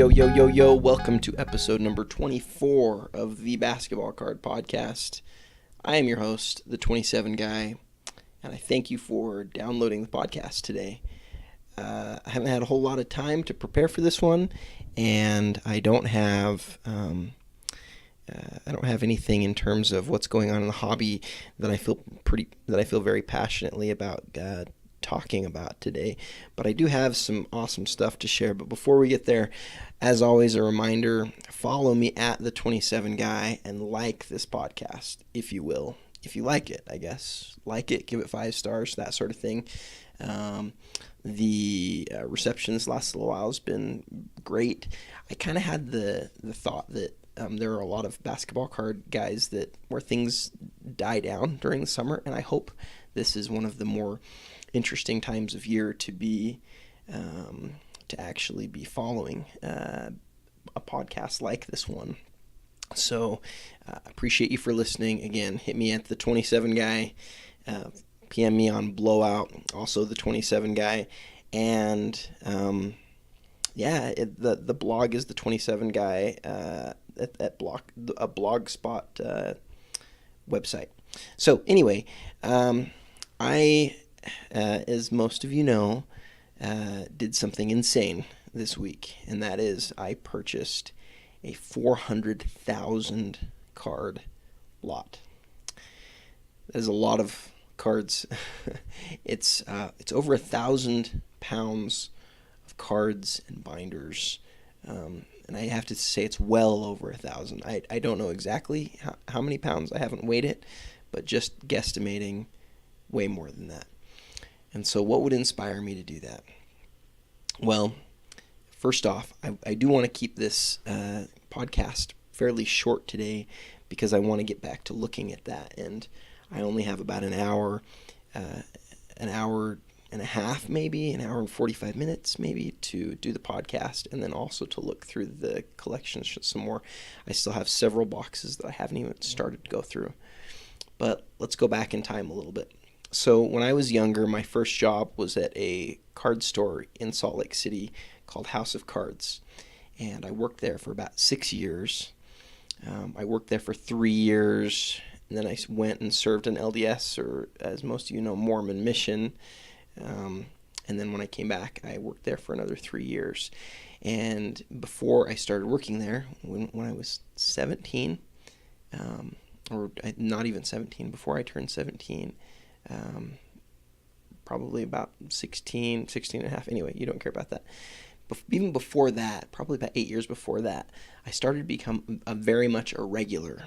Yo, welcome to episode number 24 of the Basketball Card Podcast. I am your host, the 27 Guy, and I thank you for downloading the podcast today. I haven't had a whole lot of time to prepare for this one, and I don't have anything in terms of what's going on in the hobby that I feel very passionately about talking about today, but I do have some awesome stuff to share. But before we get there, as always, a reminder, follow me at the 27 Guy and like this podcast, if you will. If you like it, I guess. Like it, give it 5 stars, that sort of thing. The reception this last little while has been great. I kind of had the thought that there are a lot of basketball card guys where things die down during the summer, and I hope this is one of the more interesting times of year to be to actually be following a podcast like this one. So appreciate you for listening. Again, hit me at the 27 Guy, PM me on Blowout, also the 27 Guy, and the blog is the 27 Guy at a Blogspot website. So anyway, I as most of you know, did something insane this week, and that is I purchased a 400,000 card lot. That is a lot of cards. It's over 1,000 pounds of cards and binders, and I have to say it's well over 1,000. I don't know exactly how many pounds. I haven't weighed it, but just guesstimating way more than that. And so what would inspire me to do that? Well, first off, I do want to keep this podcast fairly short today because I want to get back to looking at that. And I only have about an hour and a half, maybe, an hour and 45 minutes, maybe, to do the podcast and then also to look through the collection some more. I still have several boxes that I haven't even started to go through. But let's go back in time a little bit. So when I was younger, my first job was at a card store in Salt Lake City called House of Cards, and I worked there for about 6 years. I worked there for 3 years, and then I went and served an LDS, or as most of you know, Mormon mission, and then when I came back, I worked there for another 3 years. And before I started working there, when I was 17, or not even 17, before I turned 17, probably about 16 and a half. Anyway, you don't care about that. Even before that, probably about 8 years before that, I started to become very much a regular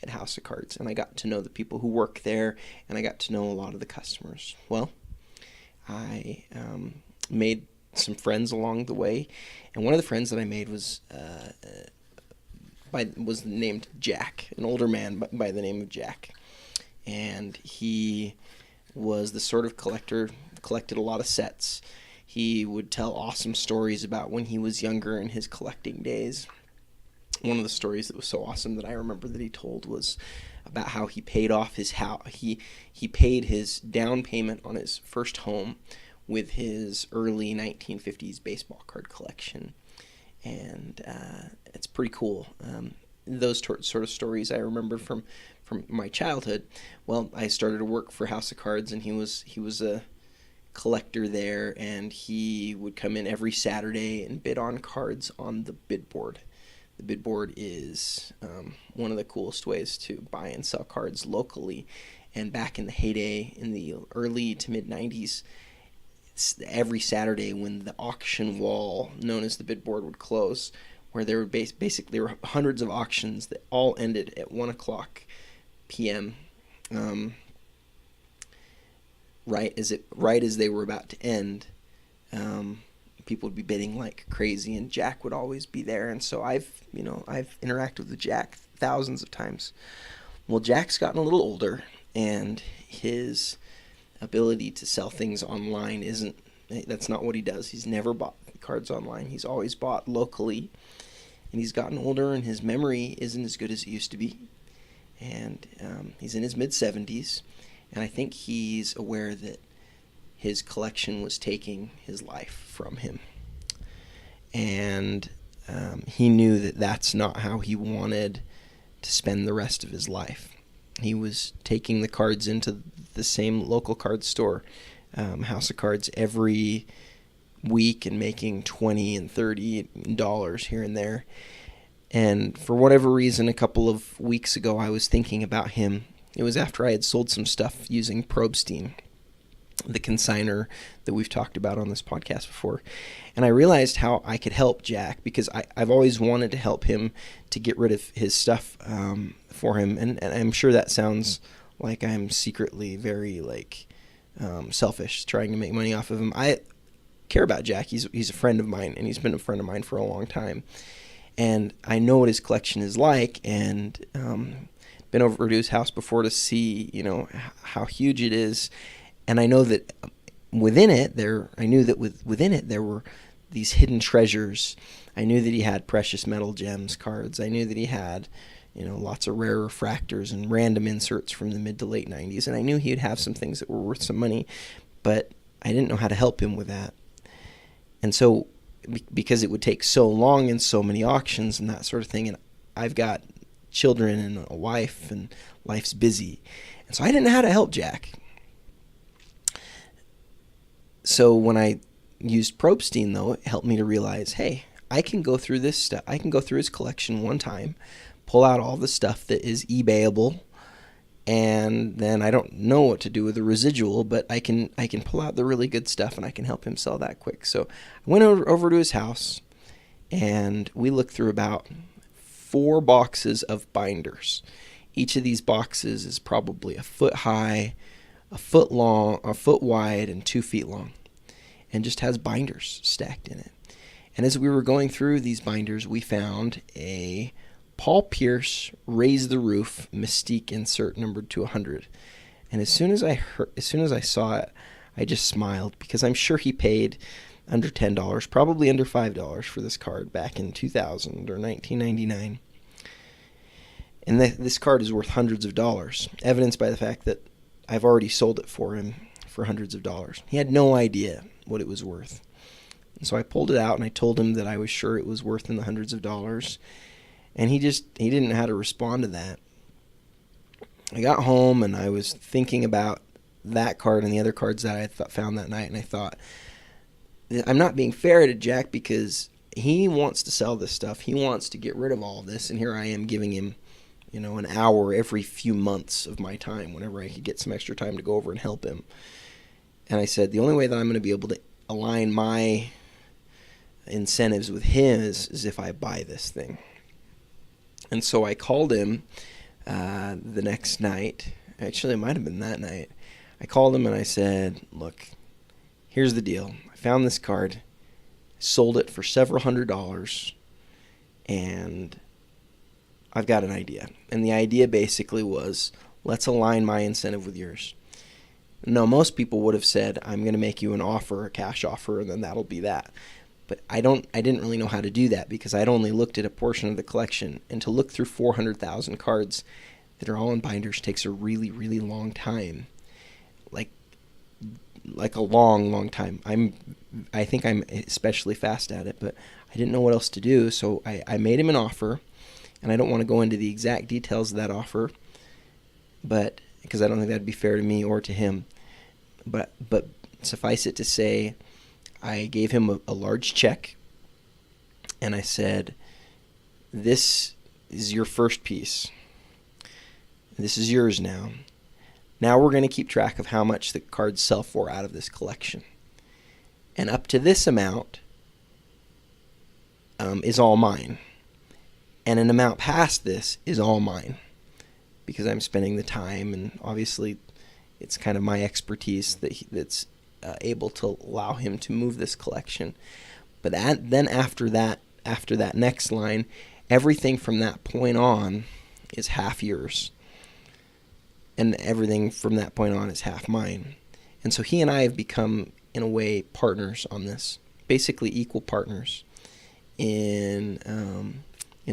at House of Cards, and I got to know the people who work there, and I got to know a lot of the customers. Well, I made some friends along the way, and one of the friends that I made was named Jack, an older man by the name of Jack, and he was the sort of collector, collected a lot of sets. He would tell awesome stories about when he was younger in his collecting days. One of the stories that was so awesome that I remember that he told was about how he paid off his house. He paid his down payment on his first home with his early 1950s baseball card collection. And it's pretty cool. Those sort of stories I remember from my childhood. Well, I started to work for House of Cards, and he was a collector there, and he would come in every Saturday and bid on cards on the bid board. The bid board is one of the coolest ways to buy and sell cards locally. And back in the heyday, in the early to mid 90s, every Saturday when the auction wall known as the bid board would close, where there were basically there were hundreds of auctions that all ended at 1 o'clock p.m. Right as they were about to end, people would be bidding like crazy, and Jack would always be there. And so I've interacted with Jack thousands of times. Well, Jack's gotten a little older, and his ability to sell things online that's not what he does. He's never bought cards online. He's always bought locally, and he's gotten older, and his memory isn't as good as it used to be. And he's in his mid-70s, and I think he's aware that his collection was taking his life from him. And he knew that that's not how he wanted to spend the rest of his life. He was taking the cards into the same local card store, House of Cards, every week and making $20 and $30 here and there. And for whatever reason, a couple of weeks ago, I was thinking about him. It was after I had sold some stuff using Probstein, the consigner that we've talked about on this podcast before. And I realized how I could help Jack, because I've always wanted to help him to get rid of his stuff for him. And I'm sure that sounds like I'm secretly very selfish, trying to make money off of him. I care about Jack. He's a friend of mine, and he's been a friend of mine for a long time. And I know what his collection is like, and been over to his house before to see, how huge it is. And I know that within it there were these hidden treasures. I knew that he had precious metal gems cards. I knew that he had, lots of rare refractors and random inserts from the mid to late 90s. And I knew he'd have some things that were worth some money, but I didn't know how to help him with that. And so, because it would take so long and so many auctions and that sort of thing, and I've got children and a wife, and life's busy. And so I didn't know how to help Jack. So when I used Probstein, though, it helped me to realize, hey, I can go through this stuff. I can go through his collection one time, pull out all the stuff that is eBayable, and then I don't know what to do with the residual, but I can pull out the really good stuff, and I can help him sell that quick. So I went over to his house, and we looked through about 4 boxes of binders. Each of these boxes is probably a foot high, a foot long, a foot wide, and 2 feet long, and just has binders stacked in it. And as we were going through these binders, we found a Paul Pierce Raise the Roof Mystique insert numbered to 100. And as soon as I saw it, I just smiled, because I'm sure he paid under $10, probably under $5 for this card back in 2000 or 1999. And this card is worth hundreds of dollars, evidenced by the fact that I've already sold it for him for hundreds of dollars. He had no idea what it was worth. And so I pulled it out, and I told him that I was sure it was worth in the hundreds of dollars. And he didn't know how to respond to that. I got home, and I was thinking about that card and the other cards that I found that night, and I thought, I'm not being fair to Jack, because he wants to sell this stuff. He wants to get rid of all of this, and here I am giving him, an hour every few months of my time whenever I could get some extra time to go over and help him. And I said, the only way that I'm going to be able to align my incentives with his is if I buy this thing. And so I called him the next night. Actually, it might have been that night. I called him and I said, look, here's the deal. I found this card, sold it for several $100s, and I've got an idea. And the idea basically was, let's align my incentive with yours. No, most people would have said, I'm going to make you an offer, a cash offer, and then that'll be that. But I didn't really know how to do that, because I'd only looked at a portion of the collection. And to look through 400,000 cards that are all in binders takes a really, really long time. Like a long, long time. I think I'm especially fast at it, but I didn't know what else to do. So I made him an offer, and I don't want to go into the exact details of that offer, but because I don't think that'd be fair to me or to him. But suffice it to say, I gave him a large check, and I said, this is your first piece. This is yours now. Now we're going to keep track of how much the cards sell for out of this collection. And up to this amount is all mine. And an amount past this is all mine, because I'm spending the time, and obviously it's kind of my expertise that's able to allow him to move this collection. But then after that next line, everything from that point on is half yours. And everything from that point on is half mine. And so he and I have become, in a way, partners on this. Basically equal partners in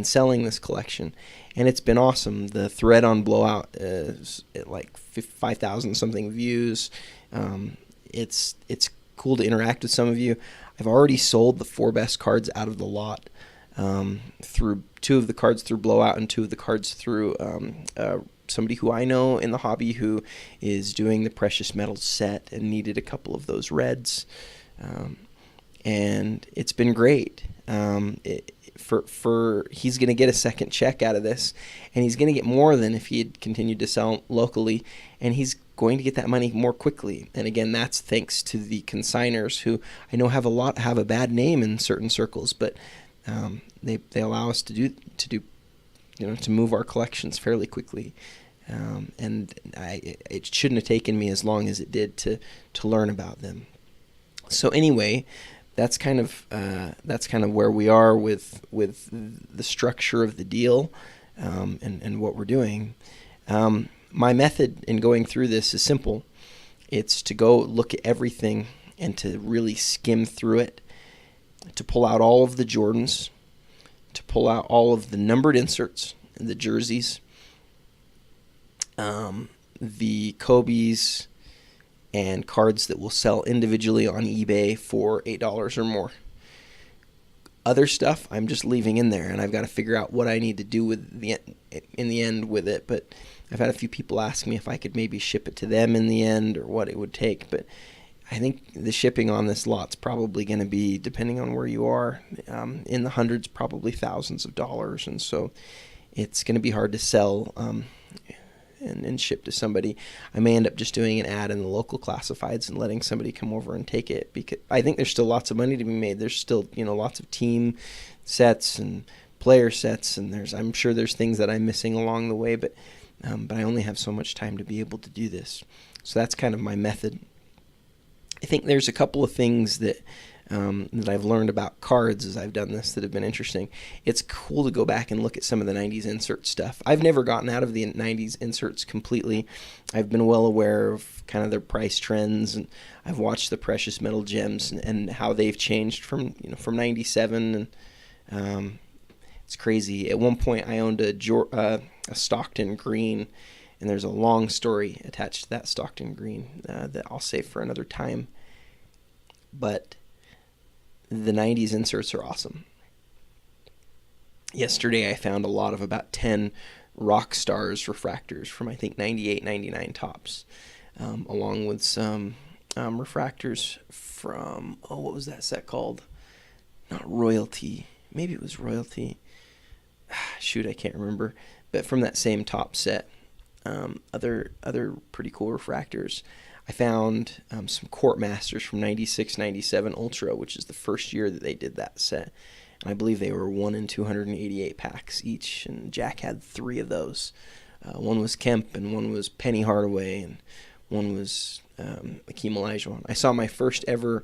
selling this collection. And it's been awesome. The thread on Blowout is at like 5,000 something views. It's cool to interact with some of you. I've already sold the 4 best cards out of the lot. through 2 of the cards through Blowout and 2 of the cards through somebody who I know in the hobby who is doing the precious metals set and needed a couple of those reds. And it's been great. He's going to get a second check out of this, and he's going to get more than if he had continued to sell locally, and he's going to get that money more quickly. And again, that's thanks to the consigners, who I know have a bad name in certain circles, but they allow us to move our collections fairly quickly. And it shouldn't have taken me as long as it did to learn about them. So anyway, that's kind of where we are with the structure of the deal, and what we're doing. My method in going through this is simple. It's to go look at everything and to really skim through it, to pull out all of the Jordans, to pull out all of the numbered inserts, the jerseys, the Kobe's, and cards that will sell individually on eBay for $8 or more. Other stuff I'm just leaving in there, and I've got to figure out what I need to do in the end with it. But I've had a few people ask me if I could maybe ship it to them in the end, or what it would take. But I think the shipping on this lot's probably going to be, depending on where you are, in the hundreds, probably thousands of dollars. And so it's going to be hard to sell and ship to somebody. I may end up just doing an ad in the local classifieds and letting somebody come over and take it, because I think there's still lots of money to be made. There's still, lots of team sets and player sets, and I'm sure there's things that I'm missing along the way, but I only have so much time to be able to do this. So that's kind of my method. I think there's a couple of things that I've learned about cards as I've done this that have been interesting. It's cool to go back and look at some of the 90s insert stuff. I've never gotten out of the 90s inserts completely. I've been well aware of kind of their price trends, and I've watched the precious metal gems and how they've changed from 97, and it's crazy. At one point, I owned a Stockton green, and there's a long story attached to that Stockton green that I'll save for another time. But the 90s inserts are awesome. Yesterday I found a lot of about 10 Rock Stars refractors from, I think, 98, 99 tops, along with some refractors from, what was that set called? Not Royalty. Maybe it was Royalty. Shoot, I can't remember. But from that same top set, other pretty cool refractors. I found some Court Masters from 96, 97 Ultra, which is the first year that they did that set. And I believe they were 1 in 288 packs each, and Jack had 3 of those. One was Kemp, and one was Penny Hardaway, and one was Akeem Olajuwon. I saw my first ever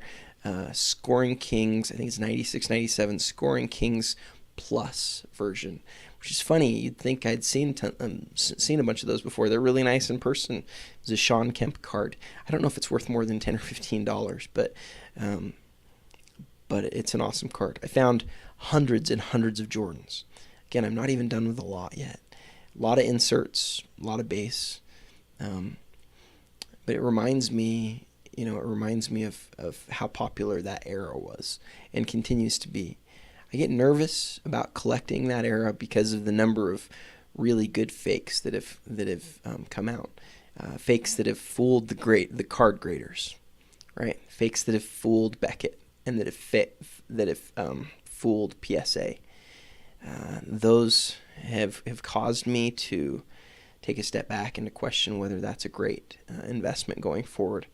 Scoring Kings, I think it's 96, 97 Scoring Kings Plus version, which is funny. You'd think I'd seen a bunch of those before. They're really nice in person. It was a Sean Kemp card. I don't know if it's worth more than $10 or $15, but it's an awesome card. I found hundreds and hundreds of Jordans. Again, I'm not even done with a lot yet. A lot of inserts, a lot of base, but it reminds me, of how popular that era was and continues to be. I get nervous about collecting that era because of the number of really good fakes that have come out. Fakes that have fooled the card graders, right? Fakes that have fooled Beckett and that have fooled PSA. Those have caused me to take a step back and to question whether that's a great investment going forward.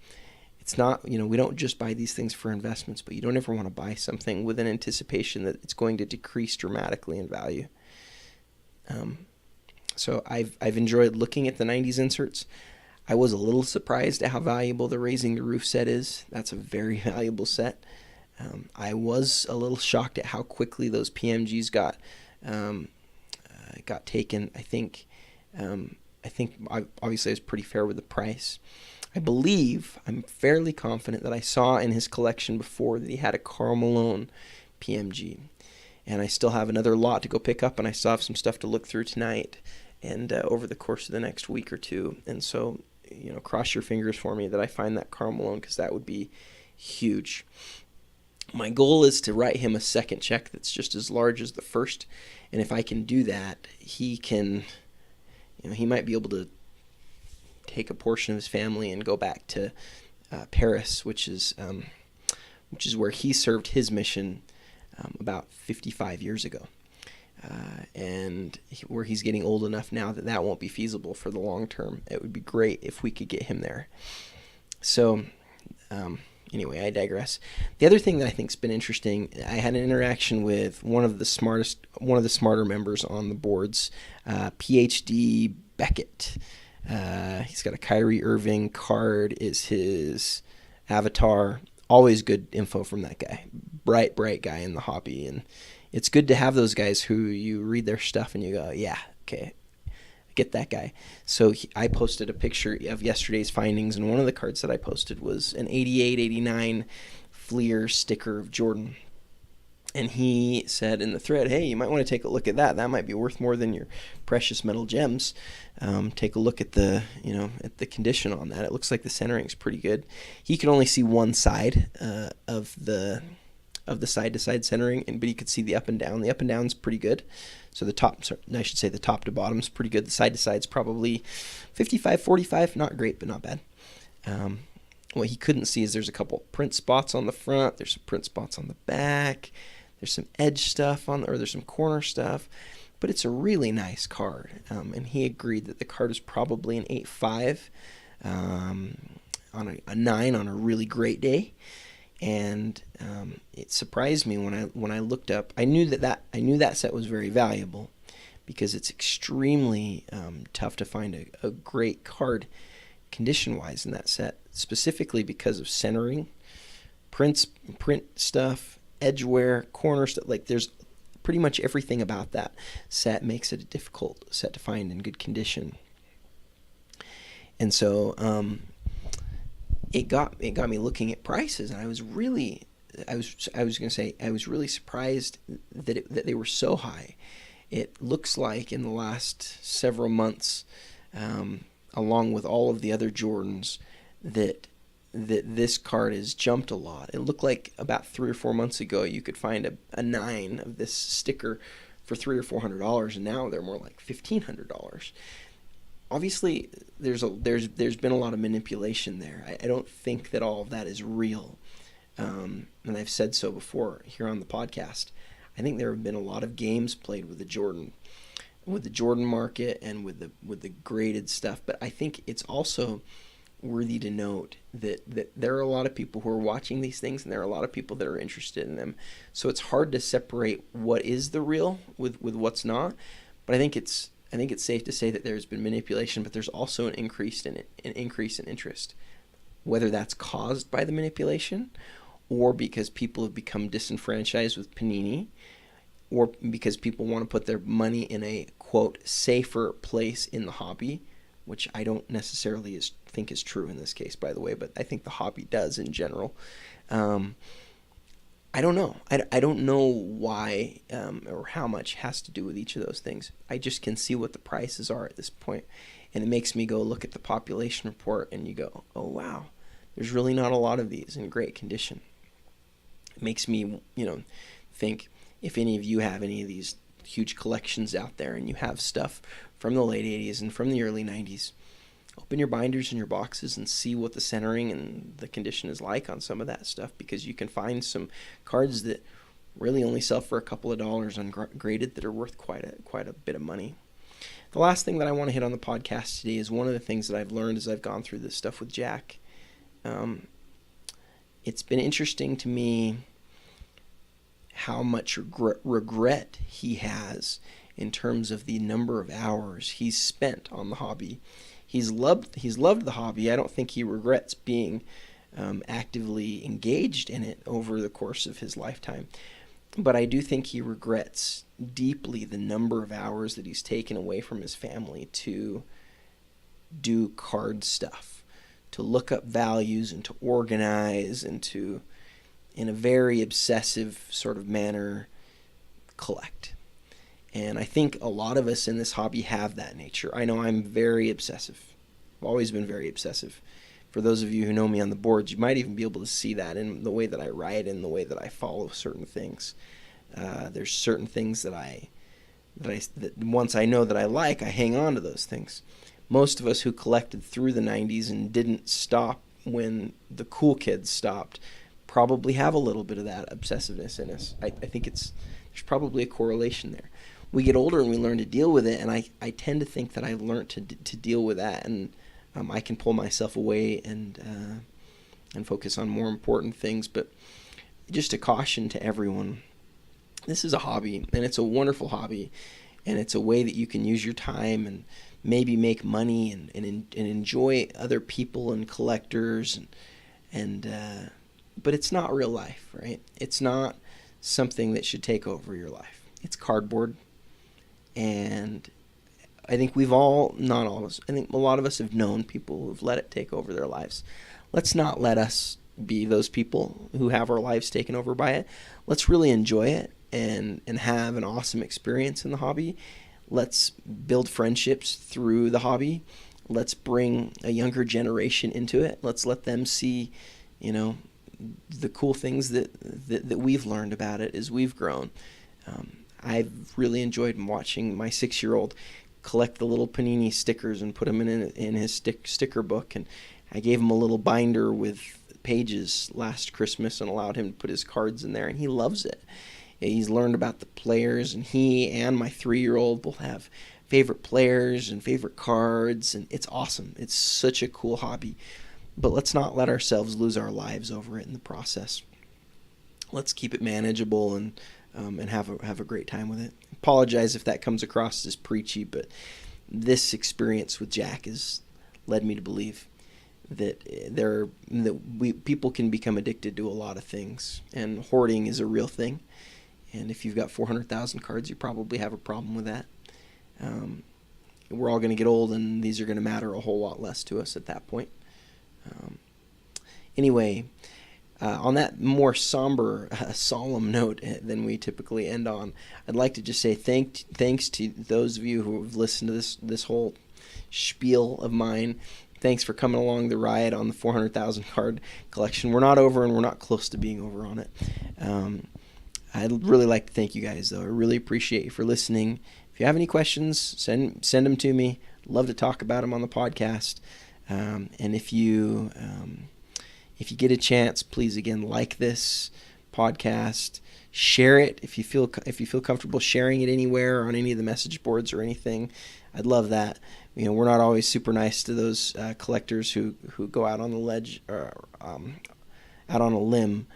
It's not, we don't just buy these things for investments, but you don't ever want to buy something with an anticipation that it's going to decrease dramatically in value. So I've enjoyed looking at the 90s inserts. I was a little surprised at how valuable the Raising the Roof set is. That's a very valuable set. I was a little shocked at how quickly those PMGs got taken. I think obviously I was pretty fair with the price. I'm fairly confident that I saw in his collection before that he had a Karl Malone PMG. And I still have another lot to go pick up, and I still have some stuff to look through tonight and over the course of the next week or two. And so, cross your fingers for me that I find that Karl Malone, because that would be huge. My goal is to write him a second check that's just as large as the first, and if I can do that, he can, he might be able to take a portion of his family and go back to Paris, which is where he served his mission about 55 years ago. Where he's getting old enough now that won't be feasible for the long term. It would be great if we could get him there. So, anyway, I digress. The other thing that I think's been interesting, I had an interaction with one of the smarter members on the boards, PhD Beckett. He's got a Kyrie Irving card is his avatar. Always good info from that guy. Bright guy in the hobby. And it's good to have those guys who you read their stuff and you go, yeah, okay, get that guy. So I posted a picture of yesterday's findings, and one of the cards that I posted was an 88-89 Fleer sticker of Jordan. And he said in the thread, hey, you might want to take a look at that. That might be worth more than your precious metal gems. Take a look at the condition on that. It looks like the centering's pretty good. He could only see one side of the side-to-side centering, but you could see the up and down. The up and down's pretty good. So the top to bottom's pretty good. The side-to-side's probably 55-45. Not great, but not bad. What he couldn't see is there's a couple print spots on the front. There's some print spots on the back. There's some edge stuff there's some corner stuff. But it's a really nice card. And he agreed that the card is probably an 8.5 on a 9 on a really great day. And it surprised me when I looked up. I knew that set was very valuable because it's extremely tough to find a great card condition-wise in that set, specifically because of centering, print stuff, edge wear, corner stuff. Like there's pretty much everything about that set makes it a difficult set to find in good condition. And so it got me looking at prices, and I was really surprised that they were so high. It looks like in the last several months, along with all of the other Jordans, that this card has jumped a lot. It looked like about 3 or 4 months ago you could find a 9 of this sticker for $300 or $400, and now they're more like $1,500. Obviously, there's been a lot of manipulation there. I don't think that all of that is real, and I've said so before here on the podcast. I think there have been a lot of games played with the Jordan market and with the graded stuff. But I think it's also worthy to note that there are a lot of people who are watching these things, and there are a lot of people that are interested in them. So it's hard to separate what is the real with what's not. But I think it's safe to say that there's been manipulation, but there's also an increase in interest, whether that's caused by the manipulation or because people have become disenfranchised with Panini, or because people want to put their money in a, quote, safer place in the hobby, which I don't necessarily think is true in this case, by the way, but I think the hobby does in general. I don't know. I don't know why or how much has to do with each of those things. I just can see what the prices are at this point, and it makes me go look at the population report, and you go, oh, wow, there's really not a lot of these in great condition. It makes me, think if any of you have any of these huge collections out there and you have stuff from the late 80s and from the early 90s, open your binders and your boxes and see what the centering and the condition is like on some of that stuff, because you can find some cards that really only sell for a couple of dollars ungraded that are worth quite a bit of money. The last thing that I want to hit on the podcast today is one of the things that I've learned as I've gone through this stuff with Jack. It's been interesting to me how much regret he has in terms of the number of hours he's spent on the hobby. He's loved the hobby. I don't think he regrets being actively engaged in it over the course of his lifetime. But I do think he regrets deeply the number of hours that he's taken away from his family to do card stuff, to look up values and to organize and to, in a very obsessive sort of manner, collect. And I think a lot of us in this hobby have that nature. I know I'm very obsessive. I've always been very obsessive For those of you who know me on the boards, you might even be able to see that in the way that I write and the way that I follow certain things. There's certain things that once I know that I like, I hang on to those things. Most of us who collected through the 90s and didn't stop when the cool kids stopped probably have a little bit of that obsessiveness in us. I think there's probably a correlation there. We get older and we learn to deal with it, and I tend to think that I learned to deal with that, and I can pull myself away and focus on more important things. But just a caution to everyone, this is a hobby, and it's a wonderful hobby, and it's a way that you can use your time and maybe make money and enjoy other people and collectors, but it's not real life, right? It's not something that should take over your life. It's cardboard, and I think not all of us, I think a lot of us have known people who've let it take over their lives. Let's not let us be those people who have our lives taken over by it. Let's really enjoy it and have an awesome experience in the hobby. Let's build friendships through the hobby. Let's bring a younger generation into it. Let's let them see, the cool things that we've learned about it as we've grown. I've really enjoyed watching my 6-year-old collect the little Panini stickers and put them in his sticker book. And I gave him a little binder with pages last Christmas and allowed him to put his cards in there, and he loves it. He's learned about the players, and he and my 3-year-old both have favorite players and favorite cards, and it's awesome. It's such a cool hobby. But let's not let ourselves lose our lives over it in the process. Let's keep it manageable and have a great time with it. Apologize if that comes across as preachy, but this experience with Jack has led me to believe that people can become addicted to a lot of things, and hoarding is a real thing. And if you've got 400,000 cards, you probably have a problem with that. We're all going to get old, and these are going to matter a whole lot less to us at that point. Anyway, on that more somber, solemn note than we typically end on, I'd like to just say thanks to those of you who have listened to this whole spiel of mine. Thanks for coming along the ride on the 400,000 card collection. We're not over, and we're not close to being over on it. I'd really like to thank you guys, though. I really appreciate you for listening. If you have any questions, send them to me. I'd love to talk about them on the podcast. And if you get a chance, please again like this podcast, share it if you feel comfortable sharing it anywhere on any of the message boards or anything. I'd love that. We're not always super nice to those collectors who go out on the ledge or out on a limb.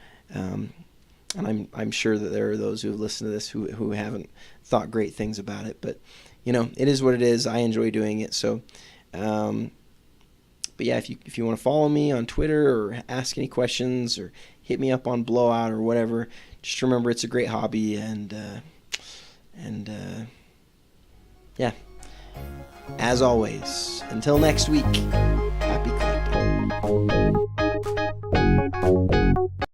And I'm sure that there are those who have listened to this who haven't thought great things about it. But, it is what it is. I enjoy doing it. So, but yeah, if you want to follow me on Twitter or ask any questions or hit me up on Blowout or whatever, just remember it's a great hobby. And yeah, as always, until next week.